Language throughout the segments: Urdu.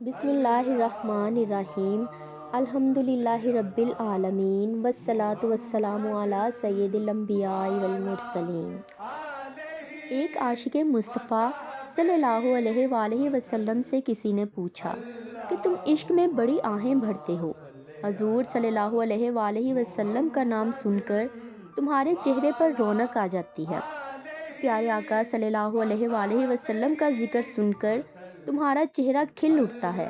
بسم اللہ الرحمن الرحیم الحمدللہ رب العالمین والصلاة والسلام علی سید الانبیاء والمرسلین۔ ایک عاشق مصطفیٰ صلی اللہ علیہ وآلہ وسلم سے کسی نے پوچھا کہ تم عشق میں بڑی آہیں بھرتے ہو۔ حضور صلی اللہ علیہ وآلہ وسلم کا نام سن کر تمہارے چہرے پر رونق آ جاتی ہے۔ پیارے آقا صلی اللہ علیہ وآلہ وسلم کا ذکر سن کر تمہارا چہرہ کھل اٹھتا ہے۔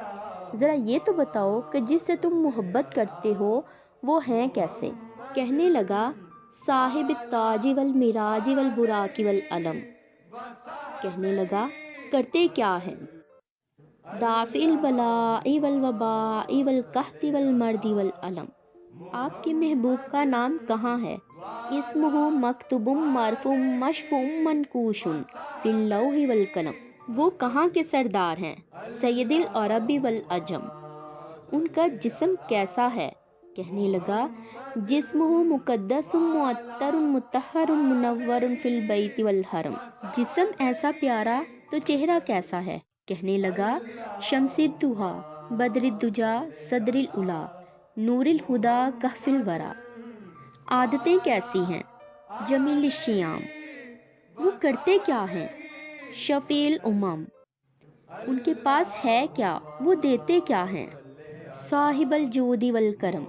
ذرا یہ تو بتاؤ کہ جس سے تم محبت کرتے ہو وہ ہیں کیسے؟ کہنے لگا صاحب التاج والمراج والبراق والعلم۔ کہنے لگا کرتے کیا ہیں؟ دافع البلاء والوباء والقحط والمرض والعلم۔ آپ کے محبوب کا نام کہاں ہے؟ اسمہ مکتوب مرفوع مشفوع منقوش فی اللوح والقلم۔ وہ کہاں کے سردار ہیں؟ سید العرب والعجم۔ ان کا جسم کیسا ہے؟ کہنے لگا جسمہ مقدس معطر مطہر منور فی البیت والحرم۔ جسم ایسا پیارا تو چہرہ کیسا ہے؟ کہنے لگا شمس الضحیٰ بدر الدجیٰ صدر العلیٰ نور الہدیٰ کہف الورا۔ عادتیں کیسی ہیں؟ جمیل الشیام۔ وہ کرتے کیا ہیں؟ شفیع الامم۔ ان کے پاس ہے کیا؟ وہ دیتے کیا ہیں؟ صاحب الجود والکرم۔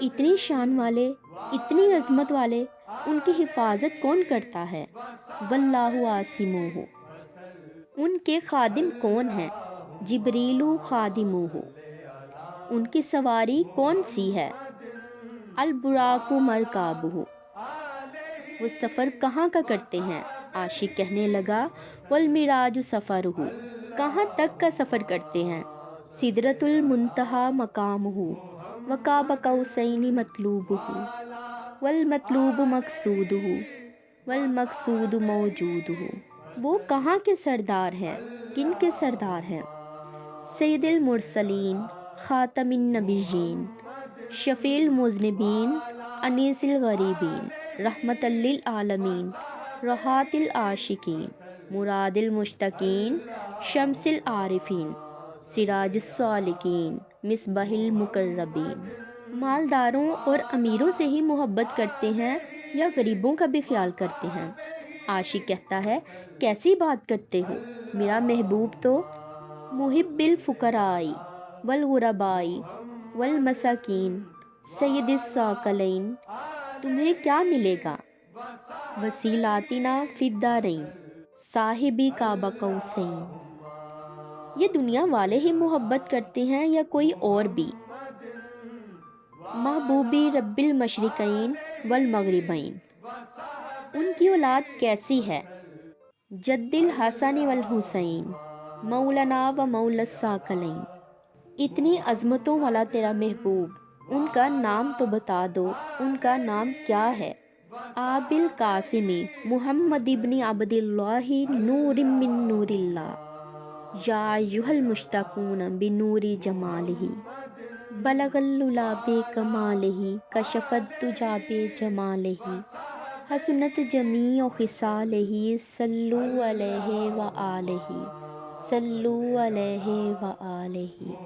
اتنی شان والے، اتنی عظمت والے، ان کی حفاظت کون کرتا ہے؟ واللہ عاصمہ۔ ان کے خادم کون ہیں؟ جبریل خادمہ۔ ان کی سواری کون سی ہے؟ البراق مرکابہ۔ وہ سفر کہاں کا کرتے ہیں؟ عاشق کہنے لگا والمراج سفرہ۔ کہاں تک کا سفر کرتے ہیں؟ سدرۃ المنتہیٰ مقامہ وقاب قوسین مطلوبہ والمطلوب مقصودہ والمقصود موجودہ۔ وہ کہاں کے سردار ہیں؟ کن کے سردار ہیں؟ سید المرسلین خاتم النبیین شفیع المذنبین انیس الغریبین رحمۃ للعالمین راحت العاشقین مراد المشتاقین شمس العارفین سراج السالکین مصباح المقربین۔ مالداروں اور امیروں سے ہی محبت کرتے ہیں یا غریبوں کا بھی خیال کرتے ہیں؟ عاشق کہتا ہے کیسی بات کرتے ہو، میرا محبوب تو محب الفقراء والغرباء والمساکین سید الثقلین۔ تمہیں کیا ملے گا؟ وسیلاتنا فی الدارین صاحبی قاب قوسین۔ یہ دنیا والے ہی محبت کرتے ہیں یا کوئی اور بھی؟ محبوبی رب المشرقین والمغربین۔ ان کی اولاد کیسی ہے؟ جد الحسن والحسین مولانا و مولا الثقلین۔ اتنی عظمتوں والا تیرا محبوب، ان کا نام تو بتا دو، ان کا نام کیا ہے؟ ابی القاسم محمد ابن عبد اللہ نور من نور اللہ یا ایھا المشتاقون بنور جمالہ بلغ العلا بکمالہ کشف الدجیٰ بجمالہ حسنت جمیع خصالہ صلوا علیہ وآلہ صلوا علیہ وآلہ۔